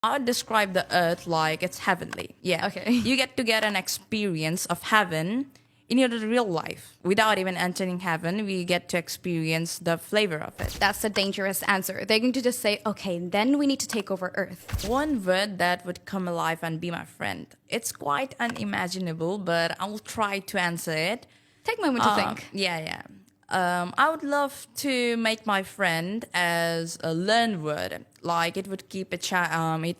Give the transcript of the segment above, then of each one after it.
I would describe the earth like it's heavenly. Yeah. Okay. You get an experience of heaven in your real life. Without even entering heaven, we get to experience the flavor of it. That's a dangerous answer. They're going to just say, okay, then we need to take over Earth. One word that would come alive and be my friend. It's quite unimaginable, but I will try to answer it. Take a moment to think. Yeah. I would love to make my friend as a learn word. Like it would keep it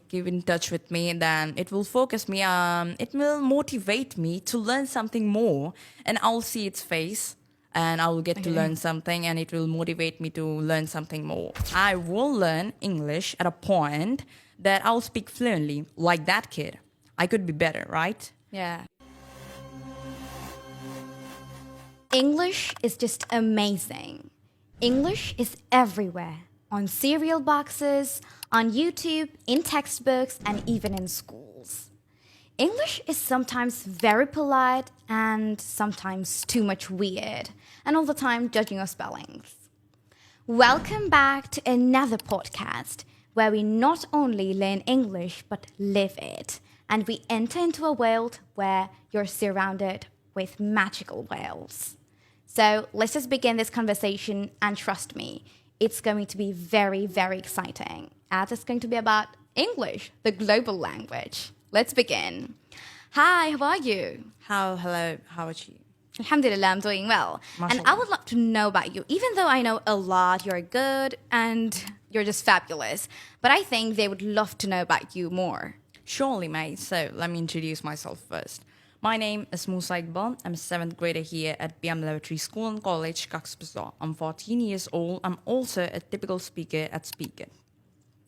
keep in touch with me. Then it will focus me. It will motivate me to learn something more, and I'll see its face, and I will get to learn something, and it will motivate me to learn something more. I will learn English at a point that I'll speak fluently, like that kid. I could be better, right? Yeah. English is just amazing. English is everywhere. On cereal boxes, on YouTube, in textbooks, and even in schools. English is sometimes very polite and sometimes too much weird, and all the time judging our spellings. Welcome back to another podcast where we not only learn English but live it, and we enter into a world where you're surrounded with magical worlds. So let's just begin this conversation, and trust me, it's going to be very, very exciting, as it's going to be about English, the global language. Let's begin. Hi, how are you? Hello, how are you? Alhamdulillah, I'm doing well. And I Mashallah. would love to know about you, even though I know a lot, you're good, and you're just fabulous. But I think they would love to know about you more. Surely, mate. So let me introduce myself first. My name is Musa Iqbal. I'm a 7th grader here at BM Laboratory School and College, Cox's Bazar. I'm 14 years old. I'm also a typical speaker at Speaker.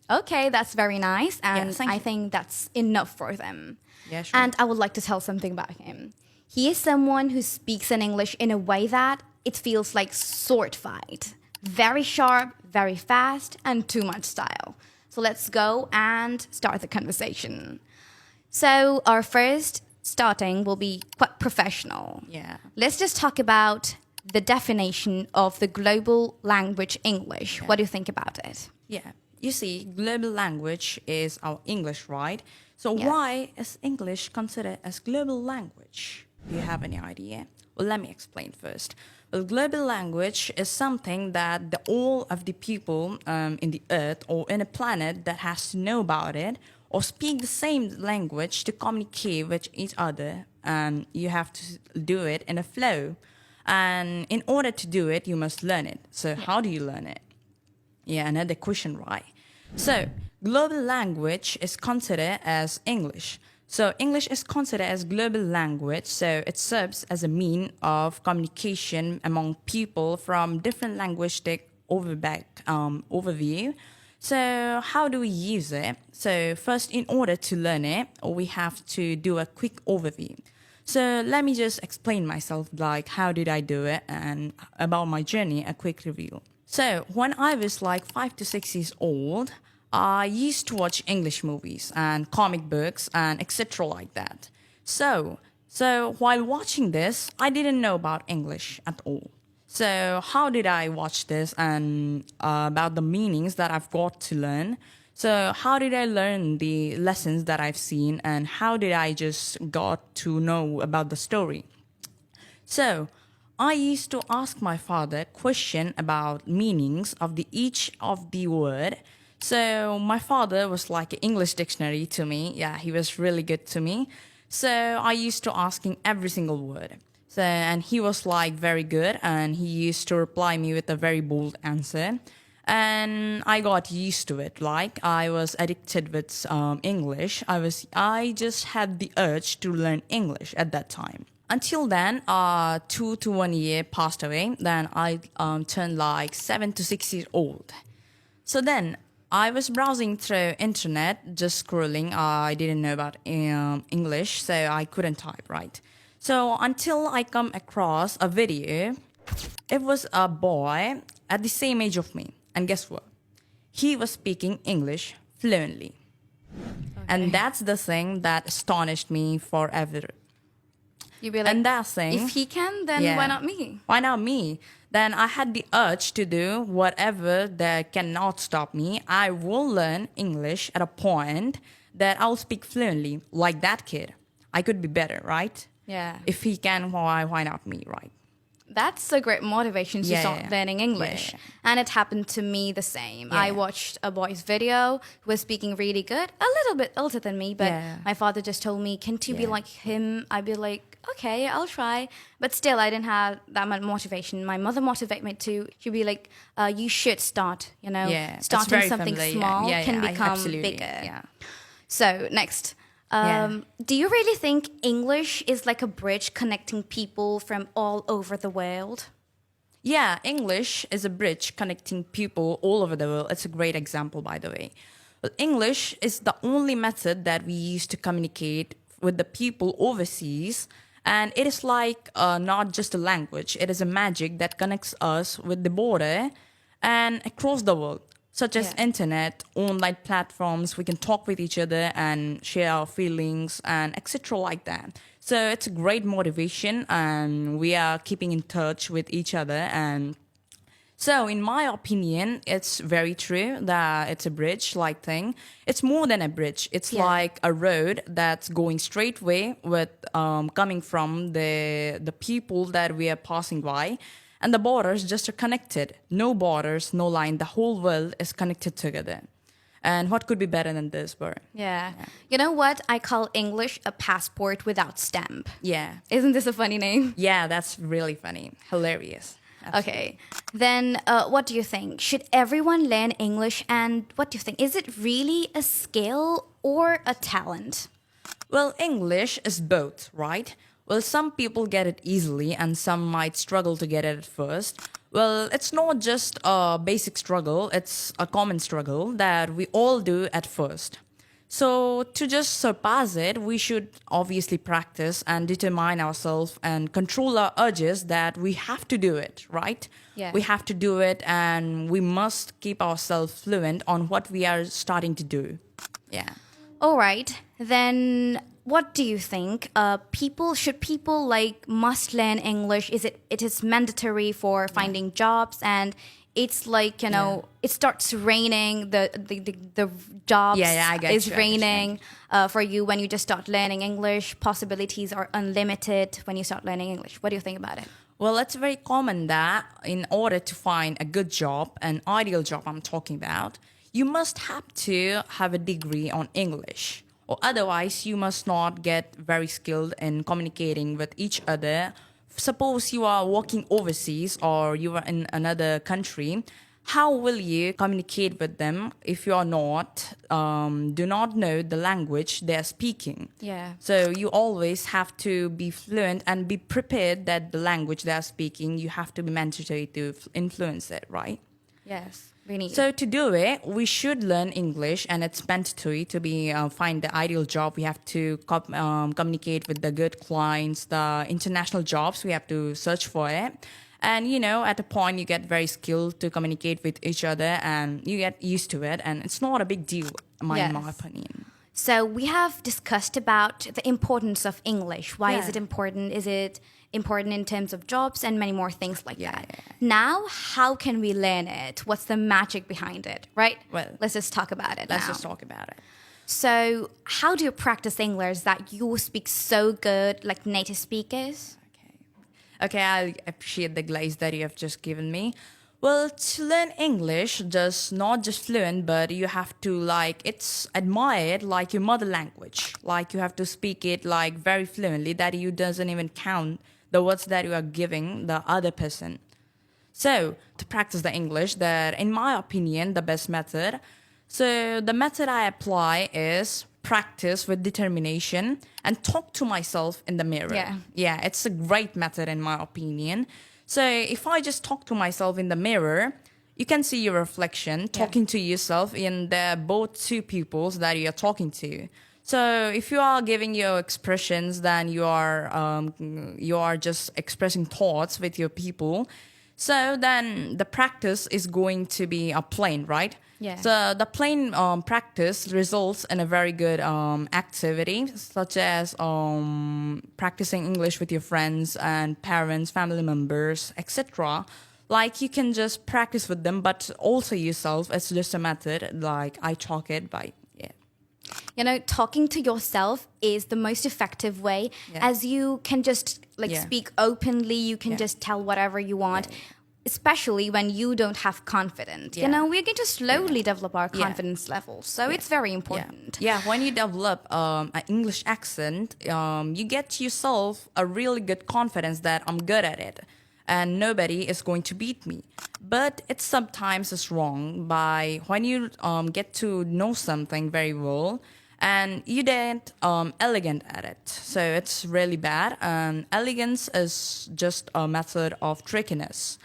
Okay, that's very nice, and thank I you. think that's enough for them. Yeah, sure. And I would like to tell something about him. He is someone who speaks in English in a way that it feels like sword fight. Very sharp, very fast, and too much style. So let's go and start the conversation. So our first starting will be quite professional. Yeah. Let's just talk about the definition of the global language English. What do you think about it? Yeah. You see, global language is our English, right? So Yeah. why is English considered as global language? Do you have any idea? Well, let me explain first. Well, global language is something that all of the people in the earth or in a planet that has to know about it or speak the same language to communicate with each other. And you have to do it in a flow. And in order to do it, you must learn it. So how do you learn it? Yeah, another question, right? So, global language is considered as English. So, English is considered as global language, so it serves as a mean of communication among people from different linguistic overview. So, how do we use it? So, first, in order to learn it, we have to do a quick overview. So, let me just explain myself, like how did I do it, and about my journey, a quick review. So, when I was like 5 to 6 years old, I used to watch English movies and comic books and etc. like that. So while watching this, I didn't know about English at all. So how did I watch this and about the meanings that I've got to learn? So how did I learn the lessons that I've seen, and how did I just got to know about the story? So I used to ask my father question about meanings of each of the word. So my father was like an English dictionary to me. Yeah, he was really good to me. So I used to ask him every single word. So and he was like very good, and he used to reply me with a very bold answer. And I got used to it. Like I was addicted with English. I just had the urge to learn English at that time. Until then, 2 to 1 year passed away. Then I turned like 7 to 6 years old. So then I was browsing through internet, just scrolling. I didn't know about English, so I couldn't type, right? So until I come across a video, it was a boy at the same age of me. And guess what? He was speaking English fluently. And that's the thing that astonished me forever. You'd be like, and that thing, if he can, then yeah. why not me? Why not me? Then I had the urge to do whatever that cannot stop me. I will learn English at a point that I'll speak fluently, like that kid. I could be better, right? Yeah. If he can, why not me, right? That's a great motivation to Yeah, start yeah. learning English. Yeah, And it happened to me the same. Yeah. I watched a boy's video who was speaking really good, a little bit older than me, but Yeah. my father just told me, can't you be Yeah. like him? I'd be like, okay, I'll try. But still, I didn't have that much motivation. My mother motivated me too. She'd be like, you should start, Yeah, that's starting very something familiar. small Yeah, can yeah, become absolutely. bigger. Yeah. So, next. Yeah. Do you really think English is like a bridge connecting people from all over the world? Yeah, English is a bridge connecting people all over the world. It's a great example, by the way. Well, English is the only method that we use to communicate with the people overseas. And it is like not just a language, it is a magic that connects us with the border and across the world, such as Yeah. internet, online platforms. We can talk with each other and share our feelings and etc. like that. So it's a great motivation, and we are keeping in touch with each other. And so, in my opinion, it's very true that it's a bridge-like thing. It's more than a bridge. It's Yeah. like a road that's going straight way with coming from the people that we are passing by, and the borders just are connected. No borders, no line. The whole world is connected together. And what could be better than this, bro? Yeah. You know what? I call English a passport without stamp. Yeah. Isn't this a funny name? Yeah, that's really funny. Hilarious. Okay. Then what do you think? Should everyone learn English? And what do you think? Is it really a skill or a talent? Well, English is both, right? Well, some people get it easily and some might struggle to get it at first. Well, it's not just a basic struggle, it's a common struggle that we all do at first. So, to just surpass it, we should obviously practice and determine ourselves and control our urges that we have to do it, right? Yeah. We have to do it and we must keep ourselves fluent on what we are starting to do. Yeah. All right. Then what do you think? Should people like must learn English? It is mandatory for finding jobs, and it's like it starts raining. The jobs I get is you, raining for you when you just start learning English. Possibilities are unlimited when you start learning English. What do you think about it? Well, it's very common that in order to find a good job, an ideal job I'm talking about, you must have to have a degree on English. Or otherwise, you must not get very skilled in communicating with each other. Suppose you are working overseas or you are in another country. How will you communicate with them if you are do not know the language they are speaking? Yeah. So you always have to be fluent and be prepared that the language they are speaking, you have to be mandatory to influence it, right? Yes. We need. So to do it, we should learn English, and it's mandatory to be find the ideal job. We have to communicate with the good clients, the international jobs. We have to search for it, and at a point you get very skilled to communicate with each other, and you get used to it, and it's not a big deal, in my opinion. So we have discussed about the importance of English. Why is Yeah. it important? Is it important in terms of jobs and many more things like Yeah, that? yeah. Now, how can we learn it? What's the magic behind it, right? Well, let's just talk about it Let's now. just talk about it. So how do you practice English that you speak so good like native speakers? Okay, I appreciate the glaze that you have just given me. Well, to learn English, just not just fluent, but you have to it's admired like your mother language. Like you have to speak it like very fluently that you doesn't even count the words that you are giving the other person. So to practice the English, that in my opinion, the best method. So the method I apply is practice with determination and talk to myself in the mirror. Yeah, it's a great method in my opinion. So if I just talk to myself in the mirror, you can see your reflection talking to yourself in the both two pupils that you're talking to. So if you are giving your expressions, then you are just expressing thoughts with your people. So then the practice is going to be a plain, right? Yeah. So the plain practice results in a very good activity, such as practicing English with your friends and parents, family members, etc. Like you can just practice with them, but also yourself. It's just a method. Like I talk it by yeah. You know, talking to yourself is the most effective way, Yeah. as you can just like Yeah. speak openly, you can Yeah. just tell whatever you want. Especially when you don't have confidence. You Yeah. know, we're going to slowly develop our Yeah. confidence level. So it's very important. Yeah, when you develop an English accent, you get yourself a really good confidence that I'm good at it and nobody is going to beat me. But it sometimes is wrong by when you get to know something very well and you didn't elegant at it. So it's really bad. And elegance is just a method of trickiness.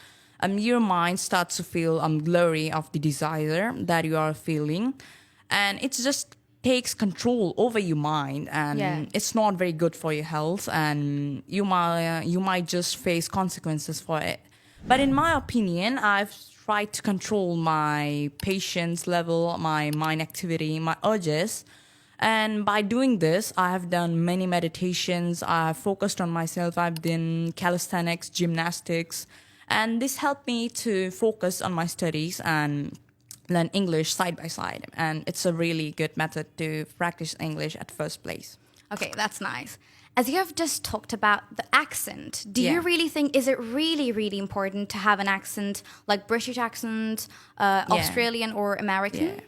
Your mind starts to feel glory of the desire that you are feeling, and it just takes control over your mind, and Yeah. it's not very good for your health, and you might just face consequences for it. But in my opinion, I've tried to control my patience level, my mind activity, my urges. And by doing this, I have done many meditations. I have focused on myself. I've done calisthenics, gymnastics, and this helped me to focus on my studies and learn English side by side. And it's a really good method to practice English at first place. Okay, that's nice. As you have just talked about the accent, do Yeah. you really think, is it really, really important to have an accent like British accent, Australian or American? Yeah.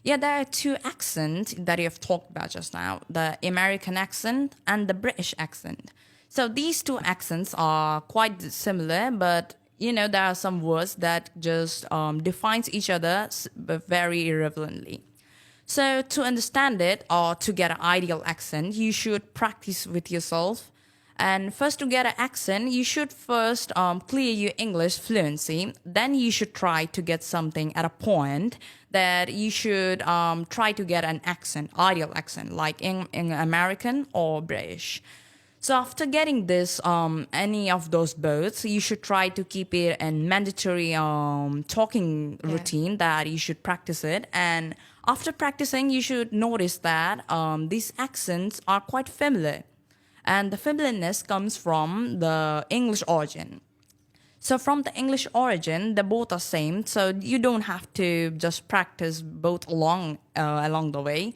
Yeah, there are two accents that you have talked about just now, the American accent and the British accent. So these two accents are quite similar, but you know there are some words that just defines each other but very irrelevantly. So to understand it or to get an ideal accent, you should practice with yourself. And first, to get an accent, you should first clear your English fluency. Then you should try to get something at a point that you should try to get an accent, ideal accent, like in American or British. So after getting this, any of those both, you should try to keep it a mandatory talking routine that you should practice it. And after practicing, you should notice that these accents are quite familiar. And the familiarness comes from the English origin. So from the English origin, they both are same. So you don't have to just practice both along the way.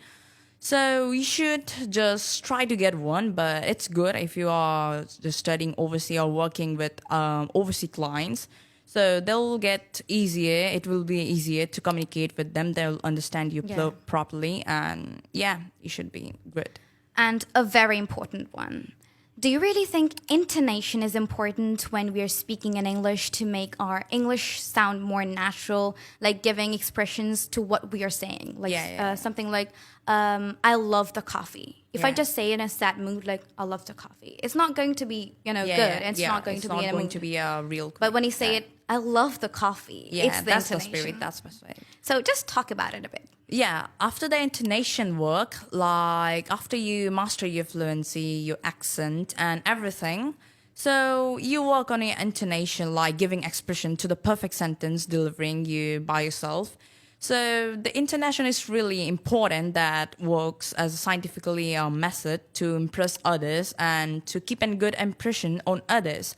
So you should just try to get one, but it's good if you are just studying overseas or working with overseas clients. So they'll get easier. It will be easier to communicate with them. They'll understand you properly, and yeah, you should be good. And a very important one. Do you really think intonation is important when we are speaking in English to make our English sound more natural, like giving expressions to what we are saying? Like something like, I love the coffee. If I just say in a sad mood, like, I love the coffee, it's not going to be, good. It's not going to be in a mood. To be a real. But when you say it, I love the coffee. It's the that's intonation. the spirit. That's the spirit. So just talk about it a bit. Yeah, after the intonation work, like after you master your fluency, your accent, and everything, so you work on your intonation, like giving expression to the perfect sentence, delivering you by yourself. So the intonation is really important. That works as a scientifically method to impress others and to keep a good impression on others.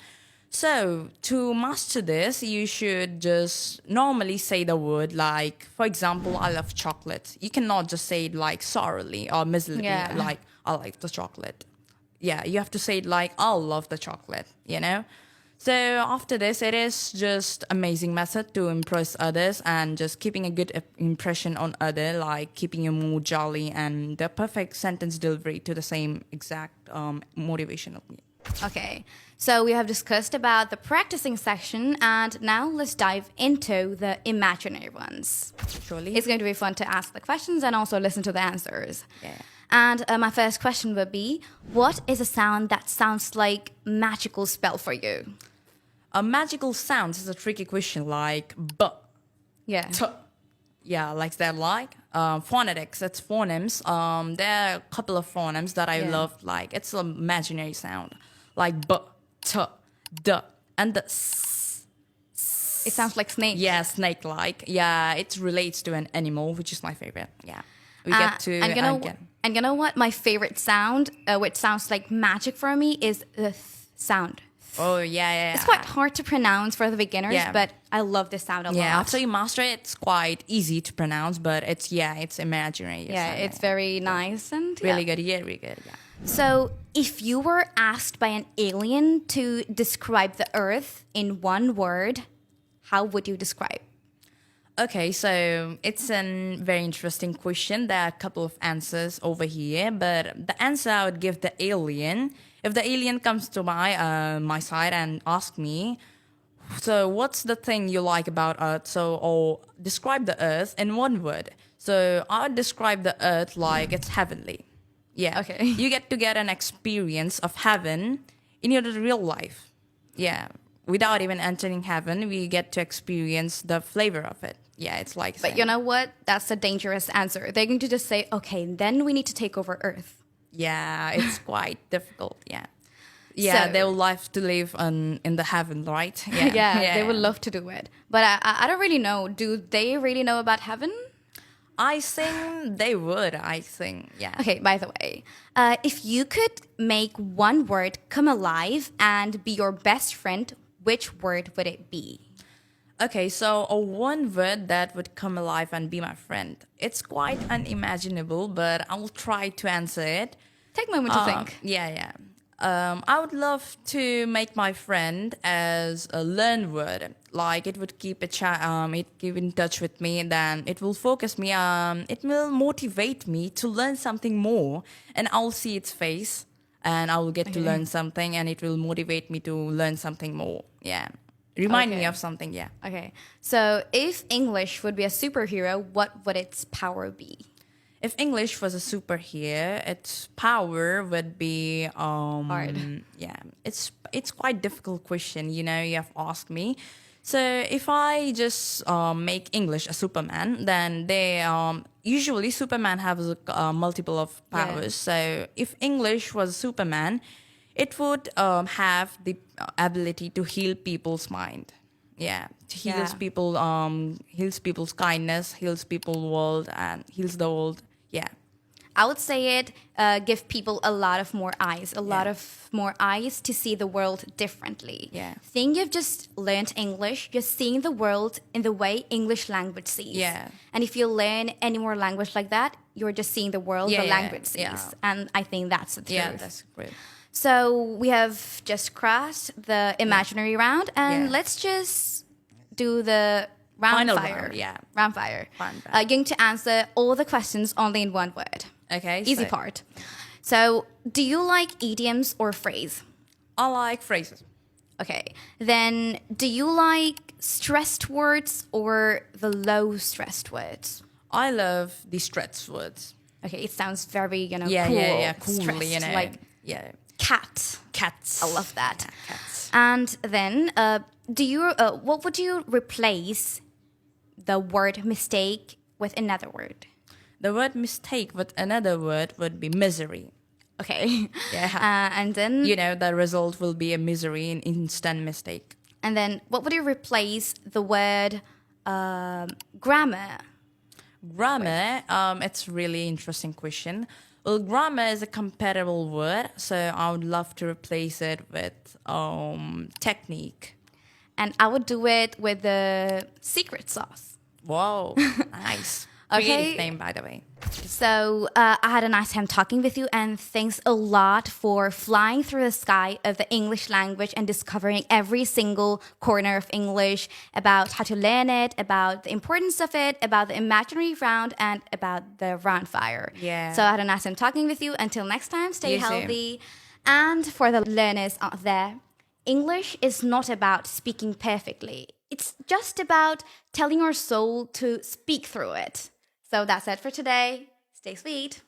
So to master this, you should just normally say the word like, for example, I love chocolate. You cannot just say it like sorrowly or miserably, like I like the chocolate. Yeah, you have to say it like I love the chocolate, you know? So after this, it is just amazing method to impress others and just keeping a good impression on other, like keeping your mood jolly and the perfect sentence delivery to the same exact motivational. Okay, so we have discussed about the practicing section, and now let's dive into the imaginary ones. Surely. It's going to be fun to ask the questions and also listen to the answers. Yeah. And my first question would be, what is a sound that sounds like magical spell for you? A magical sound is a tricky question, like b, Yeah. t. Yeah, like that, like phonetics. It's phonemes. There are a couple of phonemes that I love. Like it's an imaginary sound, like b, t, d, and the s. It sounds like snake. Yeah, snake-like. Yeah, it relates to an animal, which is my favorite. Yeah, we get to And you know what? My favorite sound, which sounds like magic for me, is the sound. Oh yeah. It's quite hard to pronounce for the beginners, Yeah. but I love this sound a lot. Yeah, after you master it, it's quite easy to pronounce, but it's imaginary. Yeah, it's very nice and really good. Yeah, really good. Yeah. So, if you were asked by an alien to describe the Earth in one word, how would you describe? Okay, so it's a very interesting question. There are a couple of answers over here, but the answer I would give the alien, if the alien comes to my side and ask me, so what's the thing you like about Earth? So, or describe the Earth in one word. So I would describe the Earth like it's heavenly. Yeah. Okay. You get an experience of heaven in your real life. Yeah. Without even entering heaven, we get to experience the flavor of it. Yeah, it's like. But you know what? That's a dangerous answer. They're going to just say, okay, then we need to take over Earth. Yeah, it's quite difficult. Yeah. Yeah, So- they will love to live in the heaven, right? Yeah, they would love to do it. But I don't really know. Do they really know about heaven? I think they would. I think, yeah. Okay, by the way, if you could make one word come alive and be your best friend, which word would it be? Okay, so a one word that would come alive and be my friend. It's quite unimaginable, but I will try to answer it. Take a moment to think. Yeah. I would love to make my friend as a learn word. Like it would keep it keep in touch with me. Then it will focus me. It will motivate me to learn something more, and I'll see its face, and I will get to learn something, and it will motivate me to learn something more. Yeah, remind me Okay. of something. Yeah. Okay, so if English would be a superhero, what would its power be? If English was a superhero, its power would be Hard. Yeah, it's quite difficult question. You know, you have asked me. So if I just make English a Superman, then they usually Superman has multiple of powers. So if English was Superman, it would have the ability to heal people's mind. Yeah, to heals people, heals people's kindness, heals people's world, and heals the world. Yeah. I would say it give people a lot of more eyes, more eyes to see the world differently. Yeah. Think you've just learned English, you're seeing the world in the way English language sees. Yeah. And if you learn any more language like that, you're just seeing the world the language sees. yeah. And I think that's the truth. Yeah, that's great. So we have just crossed the imaginary round, and Yeah. let's just do the round Final fire. round, yeah. Round fire. Round fire. You're going to answer all the questions only in one word. Okay. Easy so part. So, do you like idioms or phrase? I like phrases. Okay. Then, do you like stressed words or the low stressed words? I love the stretch words. Okay, it sounds very, cool. Cool, stressed, like yeah. cat. Cats. I love that. Yeah, cats. And then, what would you replace the word mistake with another word? The word mistake with another word would be misery. Okay. Yeah. And then, You know, the result will be a misery, an instant mistake. what would you replace the word grammar? Grammar, it's really interesting question. Well, grammar is a comparable word, so I would love to replace it with technique. And I would do it with the secret sauce. Whoa, nice. Okay. Creative name, by the way. So I had a nice time talking with you, and thanks a lot for flying through the sky of the English language and discovering every single corner of English, about how to learn it, about the importance of it, about the imaginary round, and about the round fire. Yeah. So I had a nice time talking with you. Until next time, stay You too. healthy. And for the learners out there, English is not about speaking perfectly. It's just about telling your soul to speak through it. So that's it for today. Stay sweet.